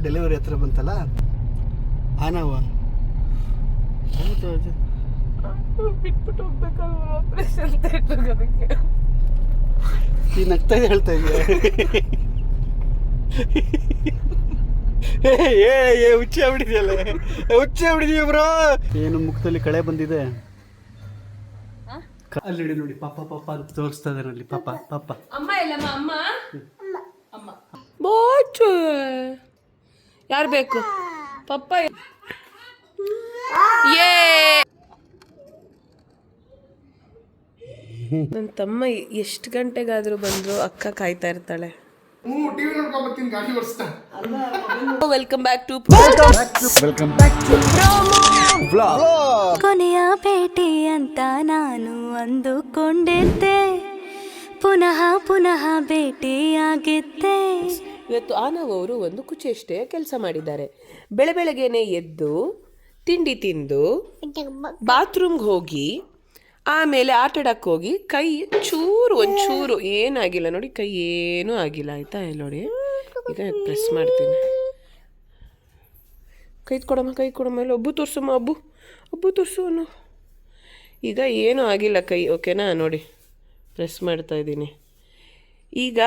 Delivery ಹತ್ರ ಬಂತಲ್ಲ ಆನವ ಬಿಟ್ಬಿಟ್ಟು ಹೋಗ್ಬೇಕಲ್ವ ಆಪರೇಷನ್ ಥಿಯೇಟರ್ಗೆ. ಈ ನಗ್ತಾ ಇದೆ ಹೇಳ್ತಾ ಇದೆಯಾ? ಹುಚ್ಚ ಬಿಡಿದೆಯಲ್ಲ, ಹುಚ್ಚ ಬಿಡಿದೀವಿ ಬ್ರೋ. ಏನು ಮುಖದಲ್ಲಿ ಕಳೆ ಬಂದಿದೆ ಅಲ್ಲಿ ನೋಡಿ. ಪಾಪ ಪಾಪ ಅಂತ ತೋರಿಸ್ತಾ ಇದ್ದಾನೆ ಅಲ್ಲಿ. ಪಾಪ ಪಾಪ ಅಮ್ಮ ಇಲ್ಲಮ್ಮ, ಅಮ್ಮ ಅಮ್ಮ ಬೋಚು. ಯಾರು ಬೇಕು? ಪಪ್ಪ. ಏ ನನ್ನ ತಮ್ಮ ಎಷ್ಟು ಗಂಟೆಗಾದರೂ ಬಂದ್ರು ಅಕ್ಕ ಕಾಯ್ತಾ ಇರ್ತಾಳೆ. ವೆಲ್ಕಮ್ ಬ್ಯಾಕ್ ಟು ಕೊನೆಯ ಭೇಟಿ ಅಂತ ನಾನು ಅಂದುಕೊಂಡಿದ್ದೆ, ಪುನಃ ಪುನಃ ಭೇಟಿಯಾಗಿದ್ದೆ. ಇವತ್ತು ಆನವ್ ಅವರು ಒಂದು ಕುಚೇಷ್ಟೆಯ ಕೆಲಸ ಮಾಡಿದ್ದಾರೆ. ಬೆಳಗ್ಗೆನೆ ಎದ್ದು ತಿಂಡಿ ತಿಂದು ಬಾತ್ರೂಮ್ಗೆ ಹೋಗಿ ಆಮೇಲೆ ಆಟಾಡಕ್ಕೆ ಹೋಗಿ ಕೈ ಒಂಚೂರು ಏನಾಗಿಲ್ಲ ನೋಡಿ, ಕೈ ಏನೂ ಆಗಿಲ್ಲ ಆಯಿತಾ? ನೋಡಿ ಈಗ ಪ್ರೆಸ್ ಮಾಡ್ತೀನಿ. ಕೈ ಕೊಡಮ್ಮ ಇಲ್ಲ ಒಬ್ಬು ತೋರಿಸಮ್ಮ, ಒಬ್ಬು ತೋರಿಸು ಅನ್ನೋ. ಈಗ ಏನೂ ಆಗಿಲ್ಲ ಕೈ, ಓಕೆನಾ? ನೋಡಿ ಪ್ರೆಸ್ ಮಾಡ್ತಾಯಿದ್ದೀನಿ. ಈಗ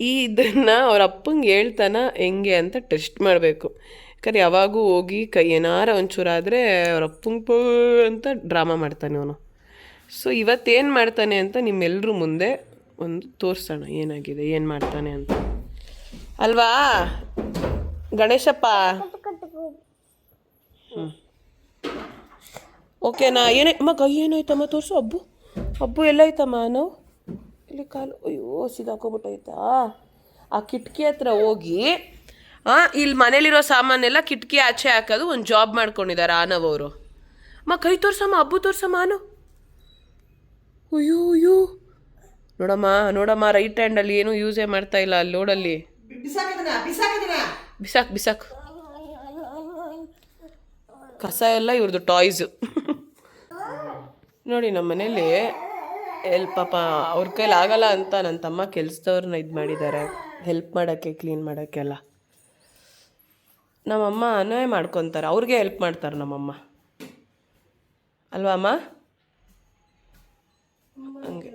ಇದನ್ನು ಅವ್ರ ಅಪ್ಪಂಗೆ ಹೇಳ್ತಾನ ಹೆಂಗೆ ಅಂತ ಟೆಸ್ಟ್ ಮಾಡಬೇಕು. ಯಾಕಂದ್ರೆ ಯಾವಾಗೂ ಹೋಗಿ ಕೈ ಏನಾರ ಒಂಚೂರಾದರೆ ಅವ್ರ ಅಪ್ಪಂಗೆ ಅಂತ ಡ್ರಾಮಾ ಮಾಡ್ತಾನೆ ಅವನು. ಸೊ ಇವತ್ತೇನು ಮಾಡ್ತಾನೆ ಅಂತ ನಿಮ್ಮೆಲ್ಲರೂ ಮುಂದೆ ಒಂದು ತೋರಿಸೋಣ ಏನಾಗಿದೆ, ಏನು ಮಾಡ್ತಾನೆ ಅಂತ. ಅಲ್ವಾ ಗಣೇಶಪ್ಪ? ಓಕೆನಾ? ಅಮ್ಮ ಕೈ ಏನಾಯ್ತಮ್ಮ ತೋರಿಸು. ಅಬ್ಬು ಎಲ್ಲಾಯ್ತಮ್ಮ? ನಾವು ಇಲ್ಲಿ ಕಾಲು, ಅಯ್ಯೋ ಸಿಗಾಕೋಬಿಟ್ಟೈತಾ? ಆ ಕಿಟಕಿ ಹತ್ರ ಹೋಗಿ ಇಲ್ಲಿ ಮನೇಲಿರೋ ಸಾಮಾನೆಲ್ಲ ಕಿಟಕಿ ಆಚೆ ಹಾಕೋದು ಒಂದು ಜಾಬ್ ಮಾಡ್ಕೊಂಡಿದ್ದಾರೆ ಆನವ್ ಅವರು. ಅಮ್ಮ ಕೈ ತೋರ್ಸಮ್ಮ, ಅಬ್ಬು ತೋರ್ಸಮ್ಮ ಆನು. ಅಯ್ಯೋ ನೋಡಮ್ಮ ರೈಟ್ ಹ್ಯಾಂಡಲ್ಲಿ ಏನೂ ಯೂಸೇ ಮಾಡ್ತಾ ಇಲ್ಲ. ಅಲ್ಲಿ ನೋಡಲ್ಲಿ ಬಿಸಾಕ್ ಕಸ ಎಲ್ಲ ಇವ್ರದ್ದು ಟಾಯ್ಸು. ನೋಡಿ ನಮ್ಮ ಮನೇಲಿ ಪಾಪ ಅವ್ರ ಕೈಲಿ ಆಗಲ್ಲ ಅಂತ ನನ್ನ ತಮ್ಮ ಕೆಲಸದವ್ರನ್ನ ಇದು ಮಾಡಿದ್ದಾರೆ, ಹೆಲ್ಪ್ ಮಾಡೋಕ್ಕೆ, ಕ್ಲೀನ್ ಮಾಡೋಕ್ಕೆಲ್ಲ. ನಮ್ಮಮ್ಮ ಅನ್ವಯ ಮಾಡ್ಕೊತಾರೆ, ಅವ್ರಿಗೆ ಹೆಲ್ಪ್ ಮಾಡ್ತಾರೆ ನಮ್ಮಮ್ಮ, ಅಲ್ವಾ ಅಮ್ಮ? ಹಂಗೆ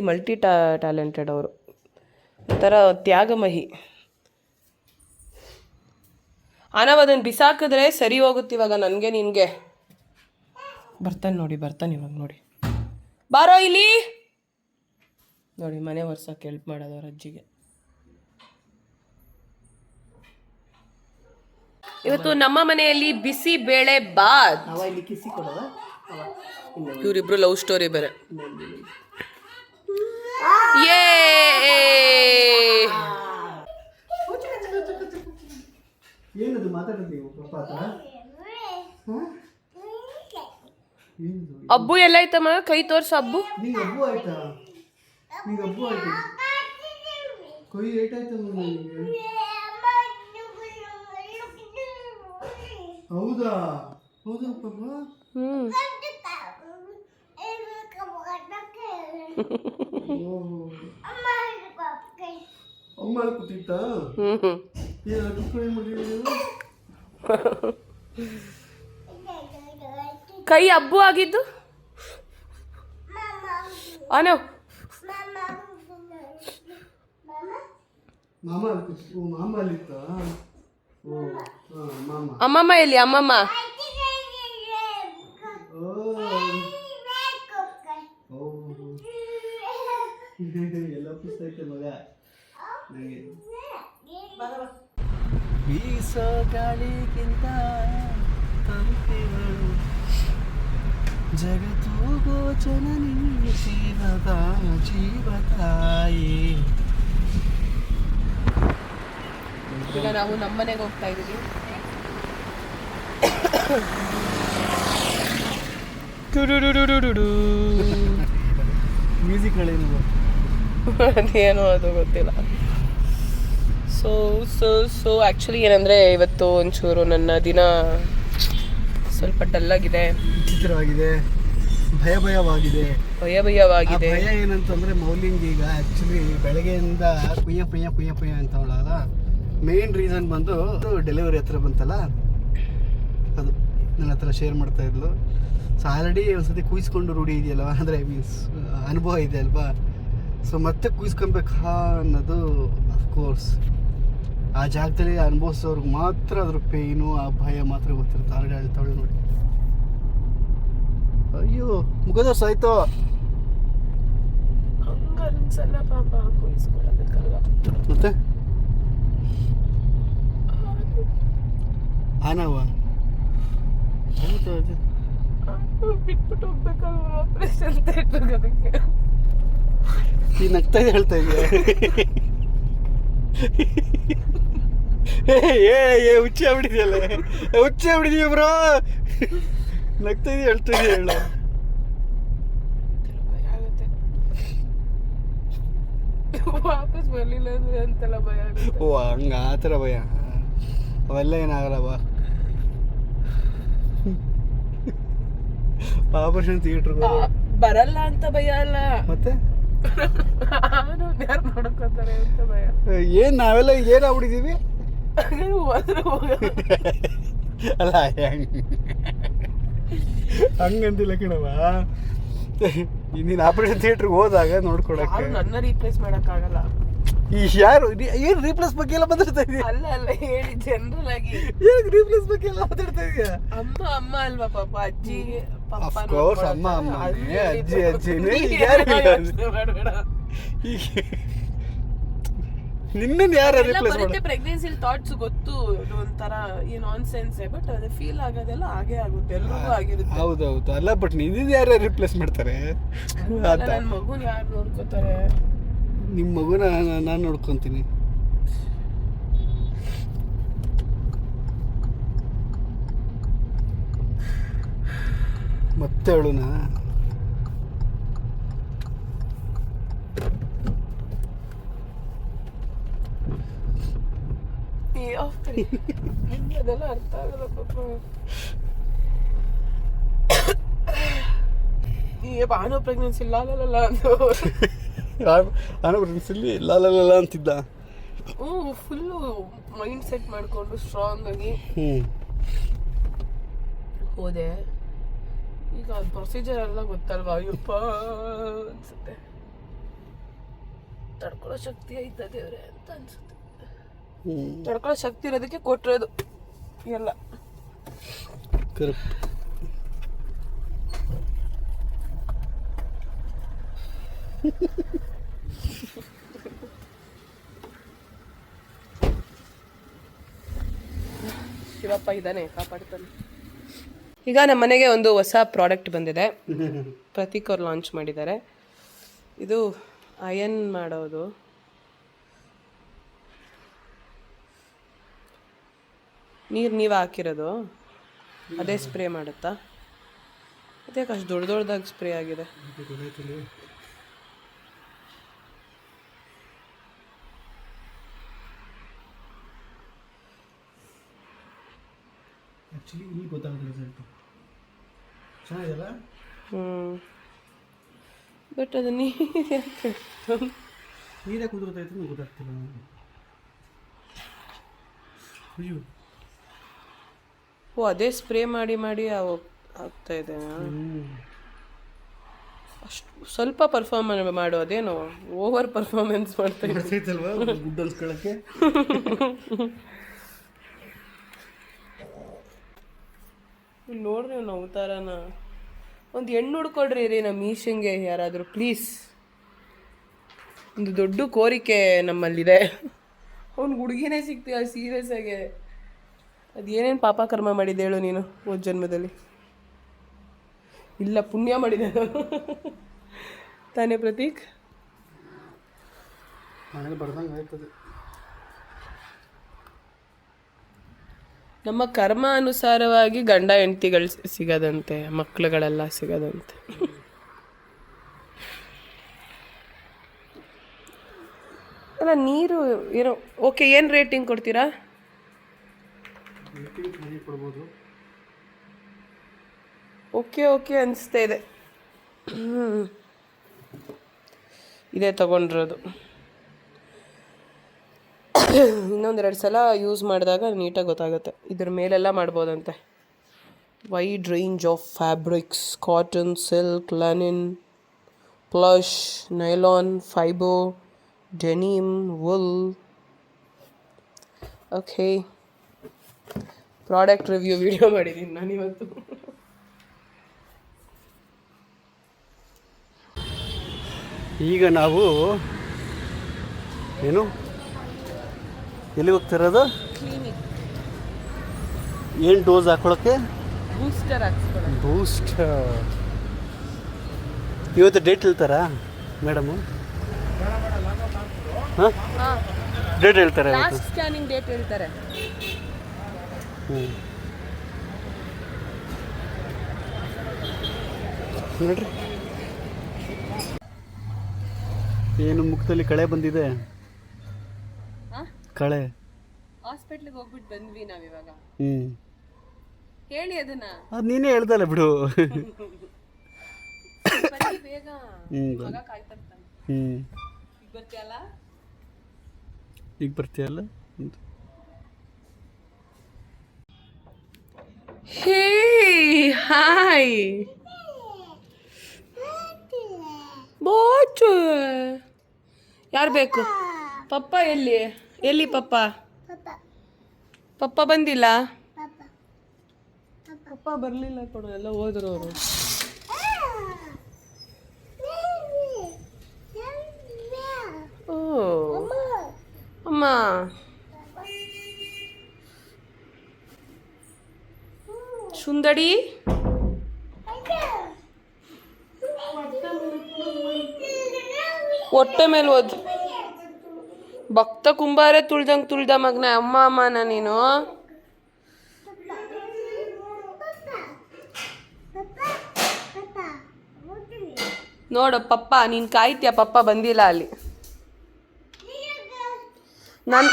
ಮಲ್ಟಿ ಟ್ಯಾಲೆಂಟೆಡ್ ಅವರು, ಒಂಥರ ತ್ಯಾಗಮಹಿ. ಆನವ್ ಅದನ್ನು ಬಿಸಾಕಿದ್ರೆ ಸರಿ ಹೋಗುತ್ತೆ ಇವಾಗ ನನಗೆ ನಿನಗೆ. ಬರ್ತಾನೆ ಇವಾಗ ನೋಡಿ. ಬಾರೋ ಇಲ್ಲಿ ನೋಡಿ, ಮನೆ ಒರ್ಸಕ್ಕೆ ಹೆಲ್ಪ್ ಮಾಡೋದು ಅವ್ರ ಅಜ್ಜಿಗೆ. ಇವತ್ತು ನಮ್ಮ ಮನೆಯಲ್ಲಿ ಬಿಸಿ ಬೇಳೆ ಬಾತ್. ಇವರಿಬ್ರು ಲವ್ ಸ್ಟೋರಿ ಬೇರೆ. ಏನದು ಮಾತಾಡ್ತೀವಿ ಪಾಪ ಹತ್ರ? ಅಬ್ಬು ಎಲ್ಲಾಯ್ತಮ್ಮ? ಕೈ ತೋರ್ಸು ಅಬ್ಬು. ನಿಂಗೆ ಅಬ್ಬು ಆಯ್ತಾ? ಕೈ ಏಟಾಯ್ತಮ್ಮ ನಿಮಗೆ? ಹೌದಾ ಪಾಪ? ಅಮ್ಮ ಕೂತಿತ್ತಾ? ಕೈ ಅಬ್ಬು ಆಗಿದ್ದು ಆನವ್. ಮಾಮ ಅಲ್ಲಿತ್ತ? ಅಮ್ಮಮ್ಮ ಎಲ್ಲಿ? ಅಮ್ಮಮ್ಮ ಎಲ್ಲ ಪುಸ್ತಕ ಐತೆ ಮಗ. ಬೀಸೋ ಗಾಳಿಗಿಂತ ತಂತಿಗಳು ಜಗತ್ತು ಗೋಚನನಿ ಜೀವತಾಯಿ. ಈಗ ನಾವು ನಮ್ಮ ಮನೆಗೆ ಹೋಗ್ತಾ ಇದ್ದೀವಿ. ಮ್ಯೂಸಿಕ್ಗಳೇನು ಅದೇನೋ ಅದು ಗೊತ್ತಿಲ್ಲ. ಸೊ ಆ್ಯಕ್ಚುಲಿ ಏನಂದರೆ ಇವತ್ತು ಒಂಚೂರು ನನ್ನ ದಿನ ಸ್ವಲ್ಪ ಡಲ್ಲಾಗಿದೆ, ವಿಚಿತ್ರವಾಗಿದೆ, ಭಯವಾಗಿದೆ. ಭಯ ಏನಂತಂದರೆ ಮೌಲಿಂಗ್ ಈಗ ಆ್ಯಕ್ಚುಲಿ ಬೆಳಗ್ಗೆಯಿಂದ ಕುಯ್ಯ ಅಂತವಳಲ್ಲ, ಮೇನ್ ರೀಸನ್ ಬಂದು ಡೆಲಿವರಿ ಹತ್ರ ಬಂತಲ್ಲ, ಅದು ನನ್ನ ಹತ್ರ ಶೇರ್ ಮಾಡ್ತಾ ಇದ್ಲು. ಸೊ ಆಲ್ರೆಡಿ ಒಂದ್ಸತಿ ಕೂಯಿಸ್ಕೊಂಡು ರೂಢಿ ಇದೆಯಲ್ವ, ಅಂದರೆ ಮೀನ್ಸ್ ಅನುಭವ ಇದೆ ಅಲ್ವಾ. ಸೊ ಮತ್ತೆ ಕೂಯಿಸ್ಕೊಬೇಕಾ ಅನ್ನೋದು ಅಫ್ಕೋರ್ಸ್ ಆ ಜಾಗದಲ್ಲಿ ಅನುಭವಿಸೋರ್ಗೆ ಮಾತ್ರ ಅದ್ರ ಪೇಯ್ನು, ಆ ಭಯ ಮಾತ್ರ ಗೊತ್ತಿರುತ್ತೆ. ಆಲ್ರೆಡಿ ಹೇಳ್ತಾವಳೆ ನೋಡಿ. ಅಯ್ಯೋ ಮುಖದೋಸ್ ಆಯ್ತು. ಹಂಗನ್ಸಲ್ಲ ಪಾಪ, ಕೂಯಿಸ್ಕೊಳ್ಳೋದಕ್ಕಲ್ಲ. ಮತ್ತೆ ಆನವ ಬಿಟ್ಬಿಟ್ಟು ಹೋಗ್ಬೇಕಲ್ವ ಆಪರೇಷನ್ ಥಿಯೇಟರ್ಗೆ. ಅದಕ್ಕೆ ಈ ನಗ್ತಾ ಇದೆ ಹೇಳ್ತಾ ಇದೆಯಾ? ಏ ಹುಚ್ಚಿ ಆಗ್ಬಿಟ್ಟಿದೆಯಲ್ಲ, ಹುಚ್ಚಿ ಆಗ್ಬಿಟ್ಟಿದೀಯ ಬ್ರೋ. ನಗ್ತಾ ಇದೆಯಾ ಹೇಳ್ತಾ ಇದೆಯಾ ಹೇಳ. ಭಯ ಆಗುತ್ತೆ, ವಾಪಸ್ ಬರ್ಲಿಲ್ಲ ಅಂದ್ರೆ ಅಂತೆಲ್ಲ ಭಯ ಆಗುತ್ತೆ. ಓ ಹಂಗ ಆ ಥರ ಭಯ. ಅವೆಲ್ಲ ಏನಾಗಲ್ಲವ. ಆಪರೇಷನ್ ಥಿಯೇಟರ್ ಬರಲ್ಲ ಅಂತ ಭಯ ಅಲ್ಲ, ಮತ್ತೆ ಯಾರು ನೋಡ್ಕೋತಾರೆ ಅಂತ ಭಯ. ಏನ್ ನಾವೆಲ್ಲ ಏನಾಗ್ಬಿಟ್ಟಿದೀವಿ ಅಲ್ಲ, ಹಂಗಂತಿಲ್ಲ ಕಣವ. ನೀನು ಆಪರೇಷನ್ ಥಿಯೇಟರ್ಗೆ ಹೋದಾಗ ನೋಡ್ಕೊಳಕ್ಕೆ ನನ್ನ ರೀಪ್ಲೇಸ್ ಮಾಡಕ್ಕಾಗಲ್ಲ. ಈ ಯಾರು ಏನು ರೀಪ್ಲೇಸ್ ಬಗ್ಗೆ ಎಲ್ಲ ಮಾತಾಡ್ತಾ ಇದೀಯ? ಅಲ್ಲ ಅಲ್ಲ ಹೇಳಿ, ಜನರಲ್ ಆಗಿ ಏನು ರೀಪ್ಲೇಸ್ ಬಗ್ಗೆ ಎಲ್ಲ ಮಾತಾಡ್ತಾ ಇದೀಯ? ಅಮ್ಮ ಅಲ್ವಾ ಪಾಪ, ಅಜ್ಜಿ Of course, ಅಮ್ಮ ಅಜ್ಜಿನೇ. ನಿನ್ನನ್ನು ಯಾರು ರಿಪ್ಲೇಸ್ ಮಾಡಿ? ಪ್ರೆಗ್ನೆನ್ಸಿಲ್ ಥಾಟ್ಸ್ ಗೊತ್ತು, ಇದು ಒಂಥರ ಈ ನಾನ್ ಸೆನ್ಸ್, ಬಟ್ ಅದು ಫೀಲ್ ಆಗೋದೆಲ್ಲ ಹಾಗೆ ಆಗುತ್ತೆ, ಎಲ್ರಿಗೂ ಆಗಿರುತ್ತೆ. ಹೌದೌದು, ಅಲ್ಲ ಬಟ್ ನಿನ್ನ ಯಾರು ರಿಪ್ಲೇಸ್ ಮಾಡ್ತಾರೆ? ನನ್ನ ಮಗುನ ಯಾರು ನೋಡ್ಕೋತಾರೆ? ನಿಮ್ಮ ಮಗುನ ನಾನು ನೋಡ್ಕೊಂತೀನಿ. ಮತ್ತೆ ಹೇಳುನಾ? ಅದೆಲ್ಲ ಅರ್ಥ ಆಗಲ್ಲ ಪಾಪ. ಭಾನು ಪ್ರೆಗ್ನೆನ್ಸಿ ಲಾಲಲ್ಲ ಲಾಲಲ್ಲ ಅಂತಿದ್ದ. ಫುಲ್ಲು ಮೈಂಡ್ ಸೆಟ್ ಮಾಡಿಕೊಂಡು ಸ್ಟ್ರಾಂಗ್ ಆಗಿ ಹೋದೆ. ಈಗ ಅದು ಪ್ರೊಸೀಜರ್ ಎಲ್ಲ ಗೊತ್ತಲ್ವಾ, ಅಯ್ಯಪ್ಪ ಅನ್ಸುತ್ತೆ. ತಡ್ಕೊಳ್ಳೋ ಶಕ್ತಿ ಐತೆ ದೇವ್ರೆ ಅಂತ ಅನ್ಸುತ್ತೆ. ತಡ್ಕೊಳ್ಳೋ ಶಕ್ತಿ ಇರೋದಕ್ಕೆ ಕೊಟ್ಟಿರೋದು ಎಲ್ಲ. ಕರೆಕ್ಟ್. ಶಿವಪ್ಪ ಇದ್ದಾನೆ, ಕಾಪಾಡ್ತಾನೆ. ಈಗ ನಮ್ಮ ಮನೆಗೆ ಒಂದು ಹೊಸ ಪ್ರಾಡಕ್ಟ್ ಬಂದಿದೆ, ಪ್ರತೀಕ್ ಅವ್ರು ಲಾಂಚ್ ಮಾಡಿದ್ದಾರೆ. ಇದು ಅಯನ್ ಮಾಡೋದು. ನೀರು ನೀವು ಹಾಕಿರೋದು ಅದೇ ಸ್ಪ್ರೇ ಮಾಡುತ್ತಾ? ಅದೇ ಅಷ್ಟು ದೊಡ್ಡದಾಗಿ ಸ್ಪ್ರೇ ಆಗಿದೆ. ಆ್ಯಕ್ಚುಲಿ ಈಗ ಗೊತ್ತಾಗುತ್ತೆ ರಿಸಲ್ಟು. ಚೆನ್ನಾಗಿದೆಯಲ್ಲ? ಬಟ್ ಅದು ನೀರೇ ಗೊತ್ತಾಯ್ತು, ನಂಗೆ ಗೊತ್ತಾಗ್ತಿಲ್ಲ. ಅಯ್ಯೋ, ಓ ಅದೇ ಸ್ಪ್ರೇ ಮಾಡಿ ಮಾಡಿ ಆಗ್ತಾ ಇದೆ. ಅಷ್ಟು ಸ್ವಲ್ಪ ಪರ್ಫಾರ್ಮೆನ್ಸ್ ಮಾಡು, ಅದೇನು ಓವರ್ ಪರ್ಫಾರ್ಮೆನ್ಸ್ ಮಾಡ್ತಾ ಇರ್ತೈತಲ್ವಾ ಗುಡ್ ಅನ್ಸ್ಕೊಳ್ಳೋಕ್ಕೆ. ನೋಡ್ರಿ ನಾವು ಥರನ ಒಂದು ಹೆಣ್ಣು ಹುಡ್ಕೊಡ್ರಿ ರೀ ನಮ್ಮ ಈಶಂಗೆ ಯಾರಾದರೂ ಪ್ಲೀಸ್. ಒಂದು ದೊಡ್ಡ ಕೋರಿಕೆ ನಮ್ಮಲ್ಲಿದೆ. ಅವ್ನು ಹುಡುಗಿನೇ ಸಿಗ್ತೀಯ ಸೀರಿಯಸ್ ಆಗಿ. ಅದು ಏನೇನು ಪಾಪ ಕರ್ಮ ಮಾಡಿದೆ ಹೇಳು ನೀನು ಹೋದ ಜನ್ಮದಲ್ಲಿ? ಇಲ್ಲ, ಪುಣ್ಯ ಮಾಡಿದೆ ತಾನೇ ಪ್ರತೀಕ್? ಮನೇಲಿ ಬರ್ದಂಗೆ ಆಯ್ತದೆ. ನಮ್ಮ ಕರ್ಮ ಅನುಸಾರವಾಗಿ ಗಂಡ ಹೆಂಡ್ತಿಗಳು ಸಿಗೋದಂತೆ, ಮಕ್ಕಳುಗಳೆಲ್ಲ ಸಿಗೋದಂತೆ. ಅಲ್ಲ ನೀರು ಏನೋ ಓಕೆ. ಏನು ರೇಟಿಂಗ್ ಕೊಡ್ತೀರಾ? ಕೊಡ್ಬೋದು. ಓಕೆ ಓಕೆ ಅನಿಸ್ತಾ ಇದೆ. ಇದೇ ತಗೊಂಡಿರೋದು. ಇನ್ನೊಂದೆರಡು ಸಲ ಯೂಸ್ ಮಾಡಿದಾಗ ನೀಟಾಗಿ ಗೊತ್ತಾಗುತ್ತೆ. ಇದ್ರ ಮೇಲೆಲ್ಲ ಮಾಡ್ಬೋದಂತೆ. Wide range of fabrics, cotton, silk, linen, plush, nylon, ಫೈಬೋ, denim, wool. Okay, product review video ಮಾಡಿದ್ದೀನಿ ನಾನಿವತ್ತು. ಈಗ ನಾವು ಏನು ಎಲ್ಲಿ ಹೋಗ್ತಿರೋದು? ಏನು ಡೋಸ್ ಹಾಕೊಳ್ಳೋಕ್ಕೆ? ಬೂಸ್ಟರ್ ಹಾಕ್ಸ್ಕೊಳ್ಳೋದು. ಬೂಸ್ಟ್. ಇವತ್ತು ಡೇಟ್ ಹೇಳ್ತಾರಾ ಮೇಡಮು? ಹಾಂ, ಡೇಟ್ ಹೇಳ್ತಾರೆ ಇವತ್ತು. ಲಾಸ್ಟ್ ಸ್ಕ್ಯಾನಿಂಗ್ ಡೇಟ್ ಹೇಳ್ತಾರೆ. ನೋಡ್ರಿ, ಏನು ಮುಖದಲ್ಲಿ ಕಳೆ ಬಂದಿದೆ. ಕಳೆ. ಹಾಸ್ಪಿಟ್ಲಿಗೆ ಹೋಗ್ಬಿಟ್ಟು ಬಂದ್ವಿ ನಾವಿವಾಗ. ಹ್ಞೂ, ಹೇಳಿ ಅದನ್ನ. ಅದು ನೀನೇ ಹೇಳ್ದಲ್ಲ ಬಿಡು. ಬೇಗ ಮಗ ಕಾಯ್ತಾ ಇರ್ತಾನೆ. ಈಗ ಬರ್ತೀಯಲ್ಲ? ಈಗ ಬರ್ತೀಯಲ್ಲ? ಹೇ ಹಾಯ್ ಬೋಚು. ಯಾರು ಬೇಕು? ಪಪ್ಪ ಎಲ್ಲಿ? ಎಲ್ಲಿ ಪಪ್ಪ? ಪಪ್ಪ ಬಂದಿಲ್ಲ. ಪಪ್ಪ ಬರಲಿಲ್ಲ ಕೊಡು, ಎಲ್ಲ ಹೋದ್ರು ಅವರು. ಓ ಅಮ್ಮ, ಸುಂದರಿ. ಹೊಟ್ಟೆ ಮೇಲೆ ಓದ್. ಭಕ್ತ ಕುಂಬಾರ ತುಳ್ದಂಗೆ ತುಳ್ದ ಮಗನ. ಅಮ್ಮ ಅಮ್ಮನ ನೀನು. ನೋಡು ಪಪ್ಪ, ನೀನು ಕಾಯ್ತೀಯ, ಪಪ್ಪ ಬಂದಿಲ್ಲ ಅಲ್ಲಿ. ನಾನು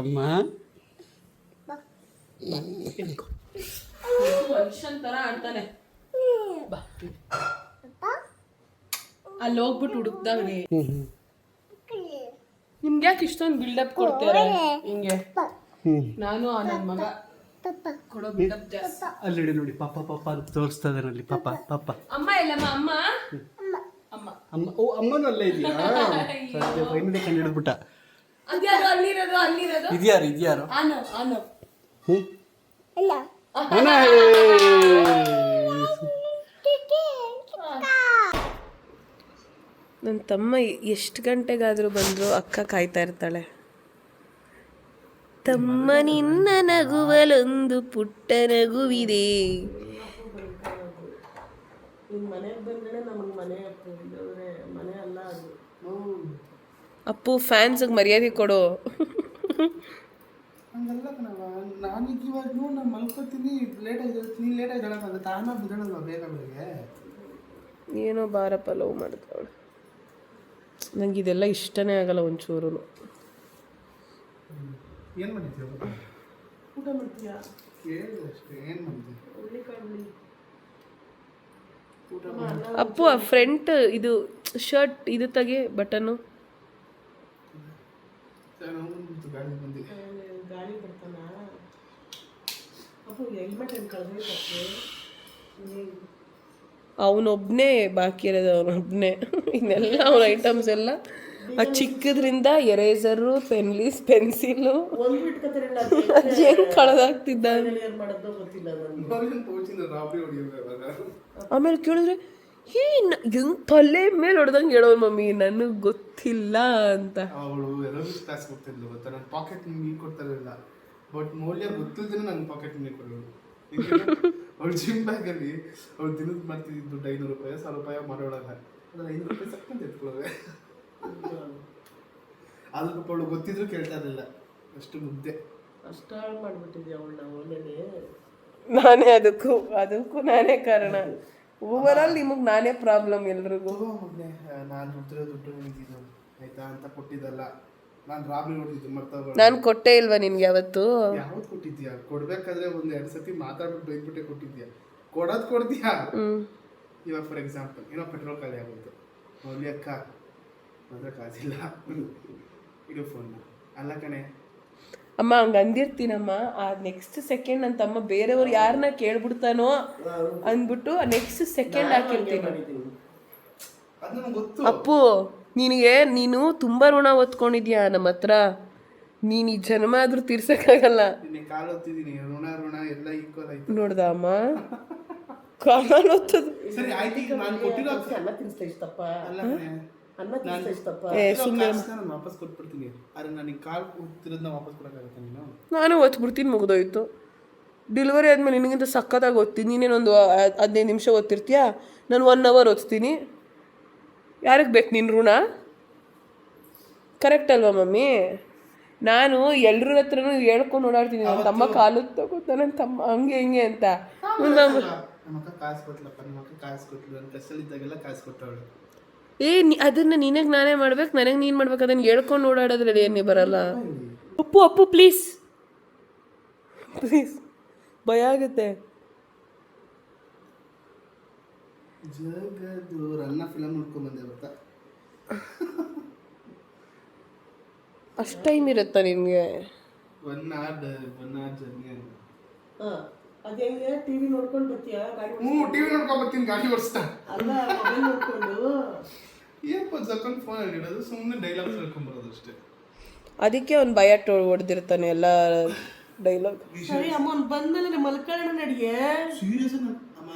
ಅಮ್ಮ ಮನುಷ್ಯನ್ ತರ ಆಡ್ತಾನೆ. ಅಲ್ಲಿ ಹೋಗ್ಬಿಟ್ಟು ಹುಡುಕ್ದಾಗ್ರಿ. ನಿಮ್ಗೆ ಯಾಕೆ ಇಷ್ಟೊಂದು ಬಿಲ್ಡಪ್ ಕೊಡ್ತಾರೆ ಹಿಂಗೆ? ನಾನು ನನ್ನ ಮಗ ಕೊಡೋ ಬಿಲ್ಡಪ್ ಜಾಸ್ತಿ. ಅಲ್ಲಿ ನೋಡಿ, ಪಾಪ ಪಾಪ ಅಂತ ತೋರಿಸ್ತಾ ಇದಾರೆ ಅಲ್ಲಿ. ಪಾಪ ಪಾಪ. ಅಮ್ಮ ಎಲ್ಲಮ್ಮ? ಅಮ್ಮ ಅಮ್ಮ ಅಮ್ಮ. ಓ, ಅಮ್ಮನೂ ಅಲ್ಲೇ ಇದೆಯಾ? ಸತ್ಯ, ಫೈನಲಿ ಕಂಡು ಹಿಡಿದ್ಬಿಟ್ಟ. ಅದ್ಯಾರು ಅಲ್ಲಿರೋದು? ಅಲ್ಲಿರೋದು ಇದ್ಯಾರು? ಇದ್ಯಾರು? ಆನು ಆನು. ಹ್ಞೂ, ನನ್ನ ತಮ್ಮ ಎಷ್ಟು ಗಂಟೆಗಾದರೂ ಬಂದರೂ ಅಕ್ಕ ಕಾಯ್ತಾ ಇರ್ತಾಳೆ. ತಮ್ಮ ನಿನ್ನ ನಗುವಲೊಂದು ಪುಟ್ಟ ನಗುವಿದೆ. ಅಪ್ಪು, ಫ್ಯಾನ್ಸ್ಗೆ ಮರ್ಯಾದೆ ಕೊಡು. ಹಂಗಲ್ಲ ಕಣವ, ನಾನೀಗ ಇವಾಗ ನಾನು ಮಲ್ಕೋತೀನಿ, ಲೇಟಾಗಿ ನೀನು ಲೇಟಾಗಿ ಹೇಳೋಕ್ಕಾಗ, ತಾನ ಬಿಡೋಣಲ್ವ ಬೇಗ ಬೆಳಗ್ಗೆ. ಏನೋ ಬಾರಪ್ಪ ಲವ್ ಮಾಡ್ತಾವಳು. ನಂಗೆ ಇದೆಲ್ಲ ಇಷ್ಟನೇ ಆಗಲ್ಲ ಒಂಚೂರು. ಏನು ಮಾಡಿದ್ಯಾ? ಊಟ ಮಾಡ್ತೀಯಾ? ಕೇಳಿದೆ ಅಷ್ಟೇ, ಏನು ಮಾಡಿದ್ಯಾ? ಅಪ್ಪು, ಆ ಫ್ರಂಟ್ ಇದು ಶರ್ಟ್ ಇದು ತೆಗೆ, ಬಟನ್ನು. ಗಾಡಿ ಬಂದಿದೆ. ಗಾಳಿ ಬರ್ತಾನ. ಅಪ್ಪು ಹೆಲ್ಮೆಟ್ ಏನು ಕಳೆದೈತೆ? ಅವನೊಬ್ಬನೇ ಬಾಕಿ ಇರೋದು, ಅವನೊಬ್ಬನೇ. ಇನ್ನೆಲ್ಲ ಅವನ ಐಟಮ್ಸ್ ಎಲ್ಲ ಆ ಚಿಕ್ಕದ್ರಿಂದ ಎರೇಸರು, ಪೆನ್ಲಿಸ್, ಪೆನ್ಸಿಲು ಹೆಂಗ್ ಕಳೆದಾಗ್ತಿದ್ದ. ಆಮೇಲೆ ಕೇಳಿದ್ರೆ ಹೆಂಗ್ ತಲೆ ಮೇಲೆ ಹೊಡೆದಂಗೆ ಹೇಳೋದು ಮಮ್ಮಿ, ನನಗೆ ಗೊತ್ತಿಲ್ಲ ಅಂತ. ಅವಳು ಎರೋಬಿಕ್ಸ್ ಕ್ಲಾಸ್ ಕೊಡ್ತಿದ್ಲು ಗೊತ್ತಾ, ನನ್ನ ಪಾಕೆಟ್ ಮನಿ ಕೊಡ್ತಾರಿಲ್ಲ, ಬಟ್ ಮೌಲ್ಯ ಗೊತ್ತಿಲ್ದೇ ನನ್ನ ಪಾಕೆಟ್ ಮನಿ ಕೊಡೋಳು. ಅವಳು ಜಿಮ್ ಬ್ಯಾಗಲ್ಲಿ ಅವಳು ದಿನದ ಮಾಡ್ತಿದ್ದು ದುಡ್ಡು 500 ರೂಪಾಯಿ 1000 ರೂಪಾಯಿ ಮಾಡೋಳಲ್ಲ, ಅದ್ರ 500 ರೂಪಾಯಿ ಸಕ್ಕಂತ ಎತ್ಕೊಳ್ಳೋದೆ. ಅದ್ರ ಪಾಪ ಅವಳು ಗೊತ್ತಿದ್ರು ಕೇಳ್ತಾ ಇರಲಿಲ್ಲ, ಅಷ್ಟು ಮುದ್ದೆ. ಅಷ್ಟು ಹಾಳು ಮಾಡಿಬಿಟ್ಟಿದ್ದೆ ಅವಳನ್ನ. ಅವಳೇ ನಾನೇ ಅದಕ್ಕೂ ನಾನೇ ಕಾರಣ. ಓವರಾಲ್ ನಿಮಗೆ ನಾನೇ ಪ್ರಾಬ್ಲಮ್ ಎಲ್ರಿಗೂ. ನಾನು ದುಡ್ಡು ಇದು ಆಯ್ತಾ ಅಂತ ಕೊಟ್ಟಿದ್ದಲ್ಲ, ನಾನು ರಾಬ್ರಿ ನೋಡಿದ್ದು ಮರ್ತೋಗ. ನಾನು ಕೊಟ್ಟೇ ಇಲ್ವಾ ನಿನ್ಗೆ ಯಾವತ್ತು? ಯಾವತ್ತು ಕೊಟ್ಟಿದ್ಯಾ? ಕೊಡ್ಬೇಕಾದ್ರೆ ಒಂದು 2 ಸತಿ ಮಾತಾಡ್ಬಿಟ್ಟು ಬೈದ್ಬಿಟ್ಟೆ ಕೊಟ್ಟಿದ್ಯಾ. ಕೊಡ್ತೀಯಾ? ಇವಾಗ ಫಾರ್ ಎಕ್ಸಾಂಪಲ್ ಏನೋ ಪೆಟ್ರೋಲ್ ಖಾಲಿ ಆಗೋಯ್ತು, ಮೌಲ್ಯ ಅಕ್ಕ ಮಾತ್ರ ಕಾಸಿಲ್ಲ, ಇಡು ಫೋನ್ನ. ಅಲ್ಲ ಕಣೆ ಅಮ್ಮ ಹಂಗೆ ಅಂದಿರ್ತೀನಮ್ಮ, ಆ ನೆಕ್ಸ್ಟ್ ಸೆಕೆಂಡ್ ನನ್ನ ತಮ್ಮ ಬೇರೆಯವ್ರು ಯಾರನ್ನ ಕೇಳ್ಬಿಡ್ತಾನೋ ಅಂದ್ಬಿಟ್ಟು ನೆಕ್ಸ್ಟ್ ಸೆಕೆಂಡ್ ಹಾಕಿರ್ತೀನಿ. ಅಪ್ಪು ನೀನು ತುಂಬ ಋಣ ಹೊತ್ಕೊಂಡಿದ್ಯಾ ನಮ್ಮ ಹತ್ರ. ನೀನು ಈ ಜನ್ಮ ಆದ್ರೂ ತೀರ್ಸಕ್ಕಾಗಲ್ಲ. ನೋಡ್ದ ಅಮ್ಮ, ಕಾಲ ಹೊತ್ತದು. ನಾನು ಒತ್ಬಿಡ್ತೀನಿ, ಮುಗ್ದೋಯ್ತು. ಡೆಲಿವರಿ ಆದ್ಮೇಲೆ ನಿನಗಿಂತ ಸಖತ್ತಾಗಿ ಓದ್ತೀನಿ. ನೀನೇನೊಂದು 15 ನಿಮಿಷ ಓದ್ತಿರ್ತೀಯ, ನಾನು 1 ಅವರ್ ಓದ್ತೀನಿ. ಯಾರಿಗೆ ಬೇಕು ನಿನ್ನ ಋಣ? ಕರೆಕ್ಟ್ ಅಲ್ವಾ ಮಮ್ಮಿ? ನಾನು ಎಲ್ರ ಹತ್ರನೂ ಹೇಳ್ಕೊಂಡು ಓಡಾಡ್ತೀನಿ, ನನ್ನ ತಮ್ಮ ಕಾಲು ತಗೋತ, ನನ್ನ ತಮ್ಮ ಹಂಗೆ ಹಿಂಗೆ ಅಂತ. ಅದನ್ನ ನಿನಗೆ ನಾನೇ ಮಾಡ್ಬೇಕು, ನನಗೆ ನೀನು ಮಾಡ್ಬೇಕು. ಅದನ್ನ ಹೇಳ್ಕೊಂಡು ಓಡಾಡೋದ್ರಲ್ಲಿ ಏನೇ ಬರಲ್ಲ. ಅಪ್ಪು ಪ್ಲೀಸ್ ಭಯ ಆಗುತ್ತೆ. ಅಷ್ಟು ಟೈಮ್ ಇರುತ್ತಾ ನಿನಗೆ? ಅದೇಂಗೆ ಟಿವಿ ನೋಡ್ಕೊಂಡು ಬರ್ತೀಯಾ? ಟಿವಿ ನೋಡ್ಕೊಂಡು ಬರ್ತೀನಿ, ಗಾಡಿ ಓಡಿಸ್ತಾ ಅಲ್ಲ, ಮೊಬೈಲ್ ನೋಡ್ಕೊಂಡು ಏರ್ಪೋರ್ಟ್ಸ್ ಹಾಕೊಂಡು ಫೋನ್ ಇಡೋದು, ಸುಮ್ಮನೆ ಡೈಲಾಗ್ಸ್ ಹೇಳ್ಕೊಂಬರೋದು ಅಷ್ಟೇ. ಅದಕ್ಕೆ ಅವ್ನು ಭಯ ಹೊಡೆದಿರ್ತಾನೆ ಎಲ್ಲ ಡೈಲಾಗ್. ಸರಿ ಅಮ್ಮ, ಬಂದ್ಮೇಲೆ ಮಲ್ಕೊಳ್ಳೋಣ ನಡಿಗೆ. ಸೀರಿಯಸ್ ಅಮ್ಮ,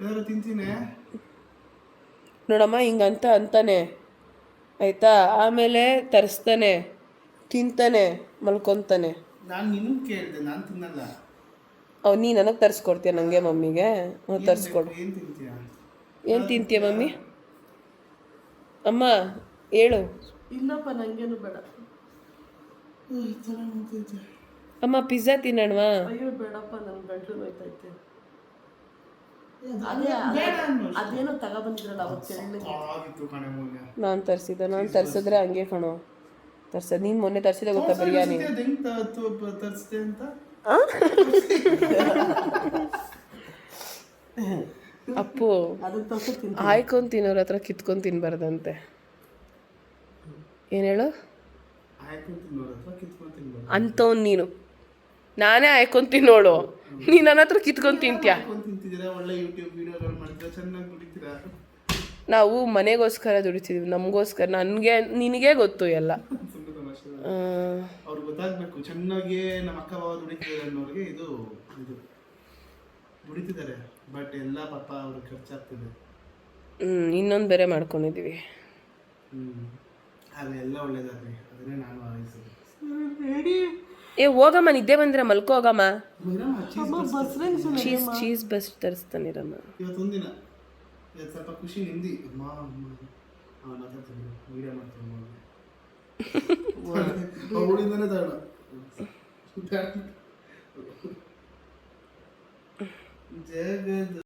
ಯಾರು ತಿಂತೀನಿ ನೋಡಮ್ಮ ಹಿಂಗಂತ ಅಂತಾನೆ ಆಯ್ತಾ, ಆಮೇಲೆ ತರಿಸ್ತಾನೆ, ತಿಂತಾನೆ, ಮಲ್ಕೊತಾನೆ. ನಾನು ನಿನ್ನ ಕೇಳಿದೆ, ನಾನು ತಿನ್ನಲ್ಲ. ನೀ ನನಗೆ ತರಿಸ್ಕೊಡ್ತೀಯ ನನಗೆ ಮಮ್ಮಿಗೆ? ತರಿಸ್ಕೊಡು. ಏನು ತಿಂತೀಯ ಮಮ್ಮಿ? ಅಮ್ಮ ಹೇಳು. ಇಲ್ಲಪ್ಪ, ನಂಗೇನು ಬೇಡ. ಅಮ್ಮ ಪಿಜ್ಜಾ ತಿನ್ನೋಣವಾ? ಅಯ್ಯೋ ಬೇಡಪ್ಪ, ನನ್ನ ಗಂಟಲು ನೋಯ್ತೈತೆ. ಅದೇನೋ ತಗೊಬಂದಿದ್ರಲ್ಲ ಅವತ್ತು. ನಾನು ತರಿಸಿದ್ರೆ ಹಂಗೆ ಕಣೋ ತರ್ಸೋದು. ನೀನು ಮೊನ್ನೆ ತರಿಸಿದೆ ಗೊತ್ತಾ ಬಿರಿಯಾನಿ? ಅಪ್ಪು ಆಯ್ಕೊಂಡು ತಿನ್ನೋರ ಹತ್ರ ಕಿತ್ಕೊಂಡು ತಿನ್ಬಾರ್ದಂತೆ. ಏನು ಹೇಳು? ಅಂತವ್ನು ನೀನು. ನಾನೇ ಆಯ್ಕೊಂಡು ತಿನ್ನೋಳು, ನೀನು ನನ್ನ ಹತ್ರ ಕಿತ್ಕೊಂಡು ತಿಂತೀಯ. ನಾವು ಮನೆಗೋಸ್ಕರ ದುಡಿತಿದ್ವಿ, ನಮಗೋಸ್ಕರ. ನಿನಗೆ ಗೊತ್ತು ಎಲ್ಲ. ಅವ್ರಿಗೆ ಗೊತ್ತಾಗಬೇಕು ಚೆನ್ನಾಗಿ ನಮ್ಮ ಅಕ್ಕ ಬಾವ ದುಡಿತಿದ್ದಾರೆ ಅನ್ನೋರಿಗೆ. ಇದು ದುಡಿತಿದ್ದಾರೆ, ಬಟ್ ಎಲ್ಲ ಪಾಪ ಅವ್ರಿಗೆ ಖರ್ಚಾಗ್ತಿದೆ. ಇನ್ನೊಂದು ಬೇರೆ ಮಾಡ್ಕೊಂಡಿದ್ದೀವಿ. ಅಲ್ಲೆಲ್ಲ ಒಳ್ಳೇದಾಗ್ಲಿ, ಅದನ್ನೇ ನಾನು ಆರೈಸೋದು. ಹೋಗಮ್ಮ, ನಿದ್ದೆ ಬಂದ್ರೆ ಮಲ್ಕೋ ಹೋಗಮ್ಮ. Cheese bus ತರಿಸ್ತಾನಿರಮ್ಮ. ಇವತ್ತೊಂದಿನ ಸ್ವಲ್ಪ ಖುಷಿ ನಿಂದಿ. ಅಮ್ಮ ವೀಡಿಯೋ ಮಾಡ್ತೀನಿ, ಅವಳಿಂದನೇ ತಗೋಣ. ಜಗದ